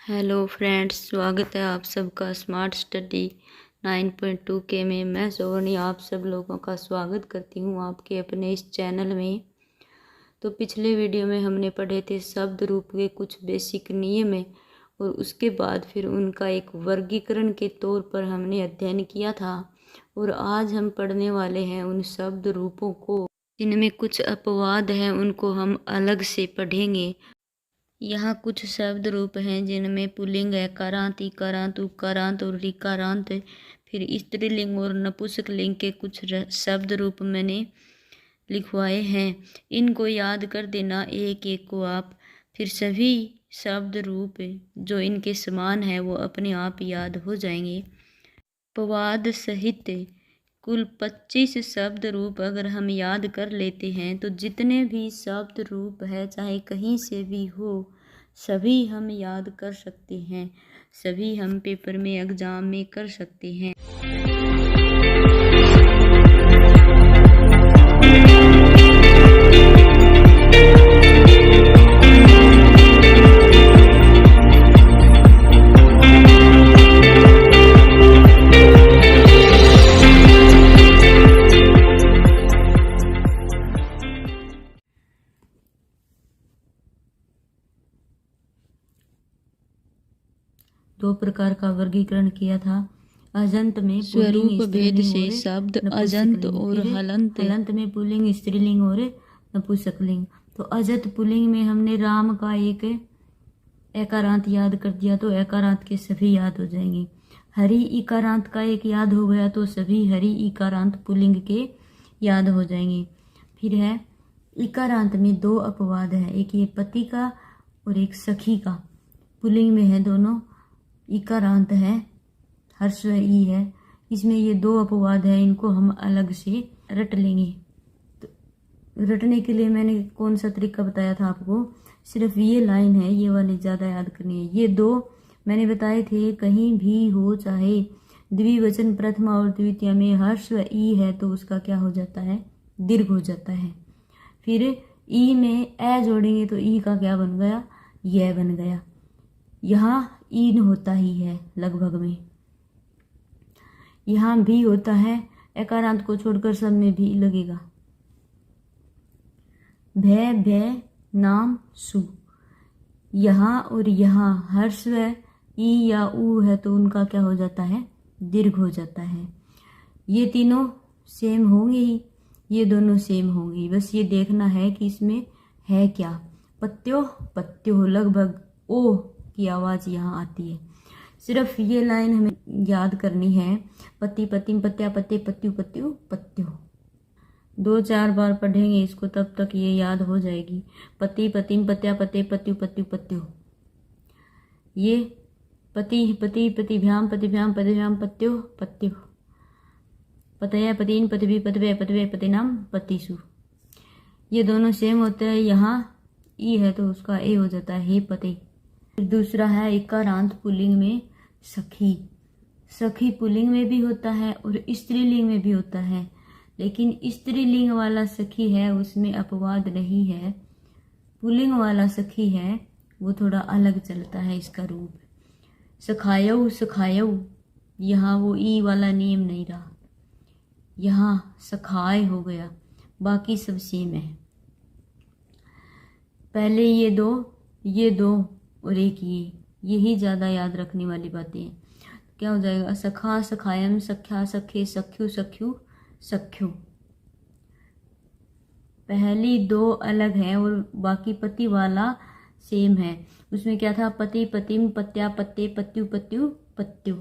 Hello friends, स्वागत है आप सबका स्मार्ट स्टडी 9.2 के में। मैं सोनी आप सब लोगों का स्वागत करती हूँ आपके अपने इस चैनल में। तो पिछले वीडियो में हमने पढ़े थे शब्द रूप के कुछ बेसिक नियम और उसके बाद फिर उनका एक वर्गीकरण के तौर पर हमने अध्ययन किया था। और आज हम पढ़ने वाले हैं उन शब्द रूपों को जिनमें कुछ अपवाद हैं, उनको हम अलग से पढ़ेंगे। यहाँ कुछ शब्द रूप हैं जिनमें पुल्लिंग एकारांत, इकारांत, उकारांत और ऋकारांत। फिर स्त्रीलिंग और नपुंसकलिंग के कुछ शब्द रूप मैंने लिखवाए हैं, इनको याद कर देना एक एक को आप। फिर सभी शब्द रूप जो इनके समान है वो अपने आप याद हो जाएंगे। अपवाद सहित कुल 25 शब्द रूप अगर हम याद कर लेते हैं तो जितने भी शब्द रूप है चाहे कहीं से भी हो सभी हम याद कर सकते हैं, सभी हम पेपर में एग्जाम में कर सकते हैं। दो प्रकार का वर्गीकरण किया था। अजंत में स्वरूप भेद से शब्द अजंत और हलंत। हलंत में पुल्लिंग स्त्रीलिंग और नपुंसकलिंग। तो अजंत पुल्लिंग में हमने राम का एक एकारांत याद कर दिया तो एकारांत के सभी याद हो जाएंगे। हरि इकारांत का एक याद हो गया तो सभी हरि इकारांत पुल्लिंग के याद हो जाएंगे। फिर है इकारांत में दो अपवाद है, एक ये पति का और एक सखी का। पुल्लिंग में है दोनों, इकारांत है, हर्स्व ई है। इसमें ये दो अपवाद है, इनको हम अलग से रट लेंगे। तो रटने के लिए मैंने कौन सा तरीका बताया था आपको, सिर्फ ये लाइन है, ये वाली ज़्यादा याद करनी है। ये दो मैंने बताए थे, कहीं भी हो चाहे द्विवचन प्रथमा और द्वितीय में हर्स्व ई है तो उसका क्या हो जाता है, दीर्घ हो जाता है। फिर ई में ए जोड़ेंगे तो ई का क्या बन गया, यह बन गया। यहाँ ईन होता ही है लगभग में, यहाँ भी होता है, एकारांत को छोड़कर सब में भी लगेगा। भय भय नाम सु, यहाँ और यहाँ हर्स्व ई या ऊ है तो उनका क्या हो जाता है, दीर्घ हो जाता है। ये तीनों सेम होंगे ही, ये दोनों सेम होंगे, बस ये देखना है कि इसमें है क्या। पत्यो पत्यो, लगभग ओ की आवाज़ यहाँ आती है। सिर्फ ये लाइन हमें याद करनी है, पति पतिम पत्या पत्ते पत्यु पत्यु पत्यो। 2-4 बार पढ़ेंगे इसको तब तक ये याद हो जाएगी। पति पतिम पत्या पत्ते पत्यु पत्यु पत्यो। ये पति पति पतिभ्याम पतिभ्याम पतिभ्याम पत्यो पत्यो। पतया पतिन पतिभि पतवे पतवे पतिनाम पतिसु। ये दोनों सेम होते हैं, यहाँ ई है तो उसका ए हो जाता है, हे पति। दूसरा है इकारांत पुल्लिंग में सखी। सखी पुल्लिंग में भी होता है और स्त्रीलिंग में भी होता है, लेकिन स्त्रीलिंग वाला सखी है उसमें अपवाद नहीं है। पुल्लिंग वाला सखी है वो थोड़ा अलग चलता है इसका रूप। सखायऊ सखायऊ, यहाँ वो ई वाला नियम नहीं रहा, यहाँ सखाय हो गया, बाकी सब सेम है। पहले ये दो और एक ये, यही ज़्यादा याद रखने वाली बातें हैं। क्या हो जाएगा, सखा सखायम सख्या सखे सख्यु सख्यु सख्यो। पहली दो अलग हैं और बाकी पति वाला सेम है। उसमें क्या था, पति पतिम पत्या पत्ते पत्यु पत्यु पत्यु।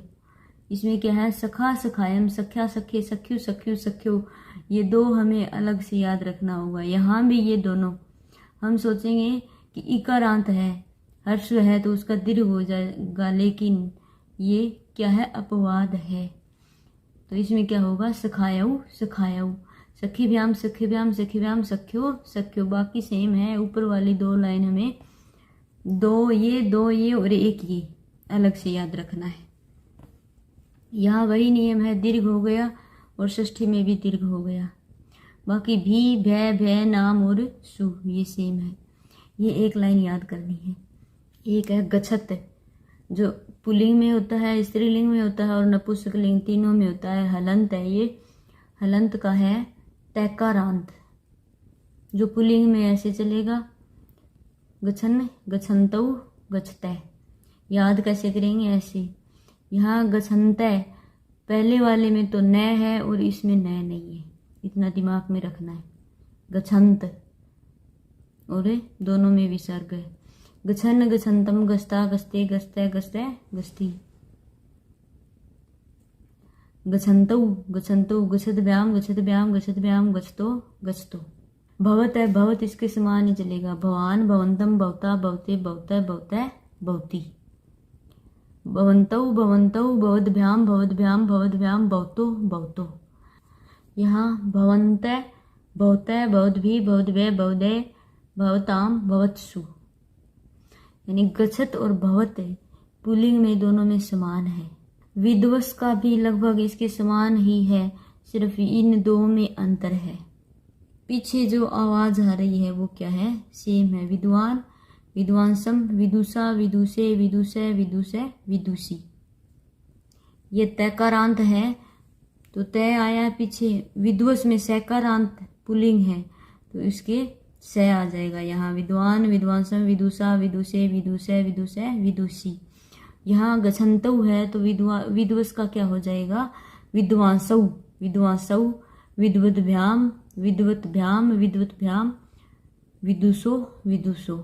इसमें क्या है, सखा सखायम सख्या सखे सख्यु सख्यु सख्यो। ये दो हमें अलग से याद रखना होगा। यहाँ भी ये दोनों हम सोचेंगे कि इकारांत है, हर्स्व है तो उसका दीर्घ हो जाएगा, लेकिन ये क्या है, अपवाद है। तो इसमें क्या होगा, सखायऊ सखायऊ, सखीभ्याम सखीभ्याम सखीभ्याम सख्यो सख्यो। बाकी सेम है, ऊपर वाली दो लाइन हमें दो ये और एक ये अलग से याद रखना है। यहाँ वही नियम है, दीर्घ हो गया और षष्ठी में भी दीर्घ हो गया। बाकी भी भय भय नाम और सु ये सेम है। ये एक लाइन याद करनी है। एक है गच्छत, जो पुल्लिंग में होता है, स्त्रीलिंग में होता है और नपुंसकलिंग, तीनों में होता है। हलंत है ये, हलंत का है तैकारांत। जो पुल्लिंग में ऐसे चलेगा, गच्छन्, गच्छन्तौ, गच्छतै। याद कैसे करेंगे? ऐसे। यहाँ गच्छन्तै पहले वाले में तो न है और इसमें न नहीं है, इतना दिमाग में रखना है। गच्छन्त और दोनों में विसर्ग है। गच्छन्, गच्छन्तम, गच्छता, गच्छते, गच्छतै, गच्छतै, गच्छति। गच्छन्तौ, गच्छन्तौ, गच्छद्भ्याम, गच्छद्भ्याम, गच्छद्भ्याम, गच्छतो, गच्छतो। भवत है, भवत इसके समान ही चलेगा। भवान, भवन्तम, भवता, भवते, भवतः, भवतै, भवती। भवन्तौ, भवन्तौ, भवद्भ्याम, भवद्भ्याम, भवद्भ्याम, भवतो, भवतो। यहाँ भवन्तः, भवतः, भवद्भिः, भवद्भ्यः, भवदय, भवताम, भवत्सु। यानी गच्छत और भवत पुल्लिंग में दोनों में समान है। विध्वस का भी लगभग इसके समान ही है, सिर्फ इन दो में अंतर है। पीछे जो आवाज आ रही है वो क्या है? सेम है। विद्वान, विद्वांसम, विदुषा, विदुषे, विदुषे, विदुषे, विदुषी। ये तैकारांत है तो तय आया पीछे। विध्वस में सैकारांत पुल्लिंग है तो इसके स आ जाएगा। यहाँ विद्वान, विद्वांसम, विदुषा, विदुषे, विदुषे, विदुषे, विदुषी। यहाँ गच्छन्तौ है तो विध्वस का क्या हो जाएगा? विद्वांसौ, विद्वांसौ, विद्वद्भ्याम, विद्वत्भ्याम, विद्वत्भ्याम, विदुषो, विदुषो।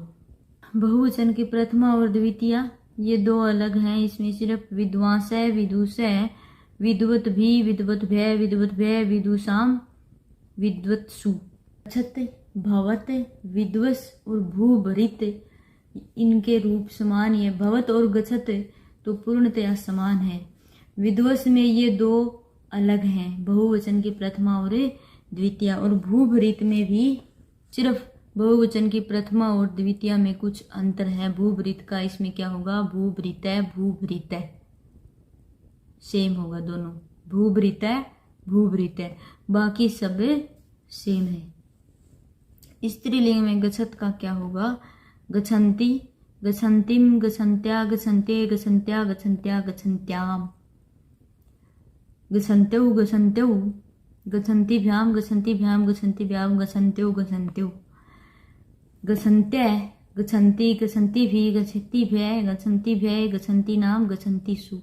बहुवचन की प्रथमा और द्वितीया ये दो अलग हैं। इसमें सिर्फ विद्वांसै, विदुषै, विद्वद्भि, विद्वद्भ्य, विद्वद्भ्य, विदुषाम, विद्वत्सु। गच्छत, भवत, विध्वस और भूभरित इनके रूप समान ही है। भवत और गच्छत तो पूर्णतया समान है। विध्वस में ये दो अलग हैं, बहुवचन की प्रथमा और द्वितीया। और भूभरित में भी सिर्फ बहुवचन की प्रथमा और द्वितीया में कुछ अंतर है। भूभरित का इसमें क्या होगा? भूभृतः, भूभृतः सेम होगा दोनों। भूभृतः, भूभृतः, बाकी सब सेम है। स्त्रीलिंग में गच्छत का क्या होगा? गच्छन्ति, गच्छन्तिम, गच्छन्त्या, गच्छन्ते, गच्छन्त्या, गच्छन्त्या, गच्छन्त्याम। गच्छन्तौ, गच्छन्त्यौ, गच्छन्तिभ्याम, गच्छन्तिभ्याम, गच्छन्तिभ्याम, गच्छन्त्यो, गच्छन्त्यो। गच्छन्त्यः, गच्छन्ति, गच्छन्तिभिः, गच्छन्तिभ्यः, गच्छन्तिभ्यः, गच्छन्तीनाम, गच्छन्तीषु।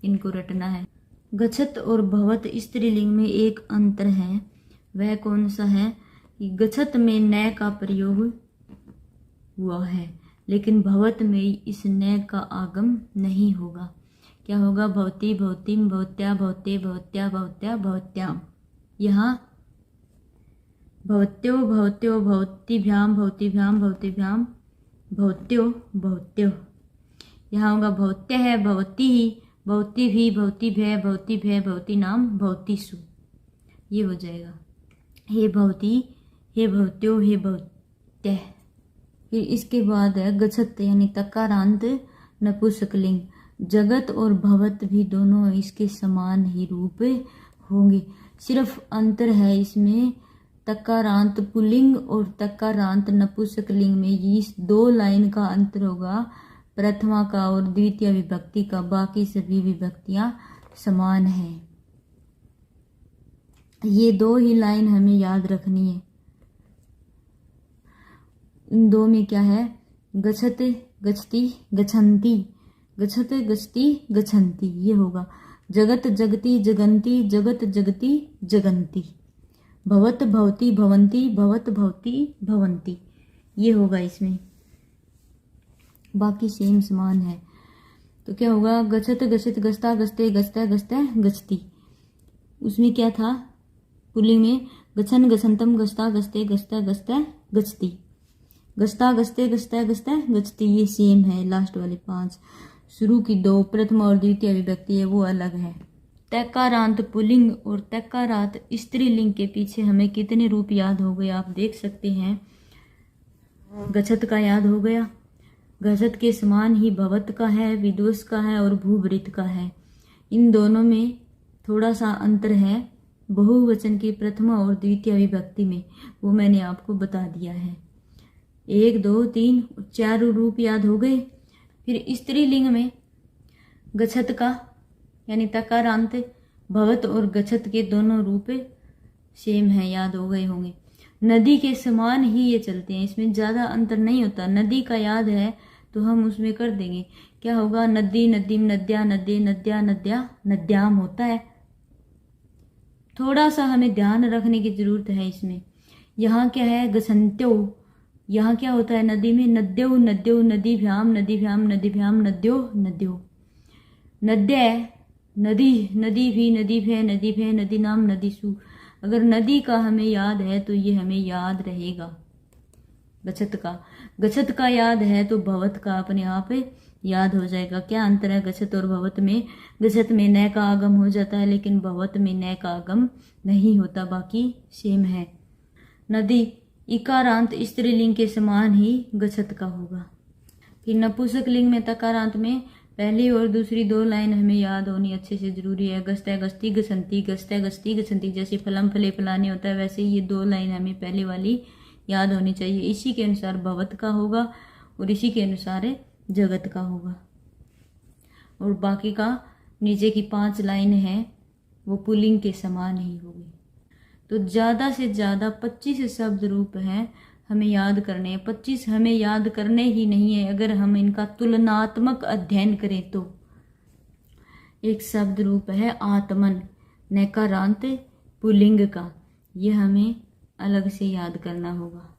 इनको रटना है। गच्छत और भवत स्त्रीलिंग में एक अंतर है। वह कौन सा है? गच्छत में न का प्रयोग हुआ है लेकिन भवत में इस न का आगम नहीं होगा। क्या होगा? भवती, भवतीम, भवत्या, भवते, भवत्या, भवत्या, भवत्याम। यहाँ भवत्यो, भवत्यो, भवतीभ्याम, भवतीभ्याम, भवतीभ्याम, भवत्यो, भवत्यो। यहाँ होगा भवत्य है, भवती ही, भवती भी, भवती भय, भवती भय, भवती नाम, भवतीसु। ये हो जाएगा। हे भवती, हे भवत्यो, हे भवत्य। फिर इसके बाद है गच्छत यानी तकारांत नपुंसकलिंग। जगत और भवत भी दोनों इसके समान ही रूप होंगे। सिर्फ अंतर है इसमें तकारांत पुल्लिंग और तकारांत नपुंसकलिंग में। इस दो लाइन का अंतर होगा, प्रथमा का और द्वितीय विभक्ति का। बाकी सभी विभक्तियां समान है। ये दो ही लाइन हमें याद रखनी है। इन दो में क्या है? गच्छत, गच्छति, गच्छन्ति, गच्छत, गच्छति, गच्छन्ति। ये होगा जगत, जगति, जगन्ति, जगत, जगति, जगन्ति। भवत, भवति, भवन्ति, भवत, भवति, भवन्ति। ये होगा इसमें। बाकी सेम समान है। तो क्या होगा? गच्छत, गच्छित, गच्छता, गच्छते, गच्छतः, गच्छतै, गच्छति। उसमें क्या था? पुल्लिंग में गच्छन्, गच्छन्तम, गच्छता, गच्छते, गच्छतः, गच्छतै, गच्छति। गच्छता, गच्छते, गच्छतः, गच्छतै, गच्छति। ये सेम है। लास्ट वाले 5। शुरू की 2 प्रथम और द्वितीय विभक्ति है वो अलग है। तकारांत पुल्लिंग और तकारांत स्त्रीलिंग के पीछे हमें कितने रूप याद हो गए आप देख सकते हैं। गच्छत का याद हो गया। गच्छत के समान ही भवत का है, विध्वस का है और भूभृत का है। इन दोनों में थोड़ा सा अंतर है बहुवचन की प्रथमा और द्वितीय विभक्ति में, वो मैंने आपको बता दिया है। 1, 2, 3, 4 रूप याद हो गए। फिर स्त्रीलिंग में गच्छत का यानी तकारांत भवत और गच्छत के दोनों रूप सेम है, याद हो गए होंगे। नदी के समान ही ये चलते हैं, इसमें ज़्यादा अंतर नहीं होता। नदी का याद है तो हम उसमें कर देंगे, क्या होगा, नदी नदीम नद्या नद्ये नद्या नद्या नद्याम होता है। थोड़ा सा हमें ध्यान रखने की जरूरत है इसमें। यहाँ क्या है, गसंत्यो, यहाँ क्या होता है नदी में, नद्यो नद्यो नदीभ्याम नदीभ्याम नदीभ्याम नद्यो नद्यो। नद्य नदी, नदी भी, नदी भे, नदी भे, नदी नाम, नदीसु। अगर नदी का हमें याद है तो ये हमें याद रहेगा। गच्छत का याद है तो भवत का अपने आप याद हो जाएगा। क्या अंतर है गच्छत और भवत में? गच्छत में न का आगम हो जाता है, लेकिन भवत में न का आगम नहीं होता, बाकी सेम है। नदी इकारांत स्त्रीलिंग के समान ही गच्छत का होगा। फिर नपुंसक लिंग में तकारांत में पहली और दूसरी दो लाइन हमें याद होनी अच्छे से जरूरी है। गस्ते गस्ती गसंती, गस्ते गस्ती गसंती, जैसे फलम फले फलाने होता है वैसे ये दो लाइन हमें पहले वाली याद होनी चाहिए। इसी के अनुसार भवत का होगा और इसी के अनुसार जगत का होगा। और बाकी का नीचे की 5 लाइन है वो पुल्लिंग के समान ही होगी। तो ज़्यादा से ज़्यादा 25 शब्द रूप हैं हमें याद करने हैं। 25 हमें याद करने ही नहीं है, अगर हम इनका तुलनात्मक अध्ययन करें तो। एक शब्द रूप है आत्मन, नकारांत पुल्लिंग का, ये हमें अलग से याद करना होगा।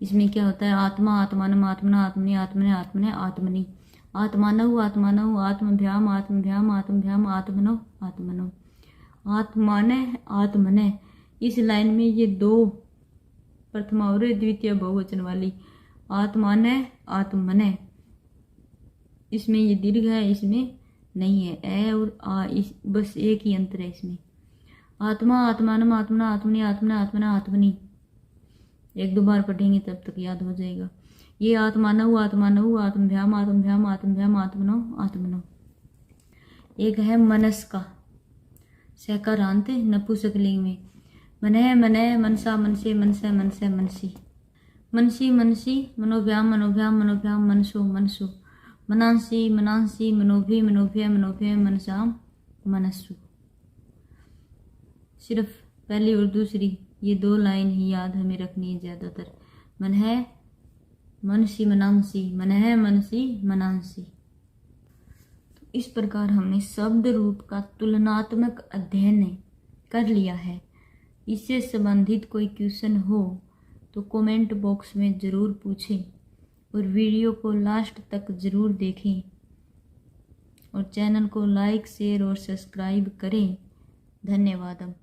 इसमें क्या होता है, आत्मा आत्मानम आत्मना आत्मनि आत्मने आत्मने आत्मनि, आत्मानव आत्मानव आत्मभ्याम आत्मभ्याम आत्मभ्याम आत्मनो आत्मनो, आत्माने आत्मने। इस लाइन में ये दो प्रथमा और द्वितीय बहुवचन वाली आत्माने आत्मने, इसमें ये दीर्घ है, इसमें नहीं है। ए और आ बस एक ही अंतर है इसमें। आत्मा आत्मानम आत्मना आत्मनि आत्मना आत्मना आत्मनि, 1-2 बार पढ़ेंगे तब तक याद हो जाएगा। ये आत्मानव आत्मानव आत्मभ्याम आत्मभ्याम आत्मभ्याम आत्मनो आत्मनो। एक है मनस का, सकारांत नपुंसक लिंग में मनः मनः मनसा मनसे मनसे मनसे मनसी, मनसी मनसी मनोभ्याम मनोभ्याम मनोभ्याम मनसो मनसो, मनांसी मनांसी मनोभि मनोभ्य मनोभ्य मनसाम मनस्सु। सिर्फ पहली और दूसरी ये 2 लाइन ही याद हमें रखनी है ज़्यादातर। मन है मनसी मनांसी, मन है मनसी मनांसी। तो इस प्रकार हमने शब्द रूप का तुलनात्मक अध्ययन कर लिया है। इससे संबंधित कोई क्वेश्चन हो तो कमेंट बॉक्स में ज़रूर पूछें और वीडियो को लास्ट तक ज़रूर देखें और चैनल को लाइक शेयर और सब्सक्राइब करें। धन्यवाद।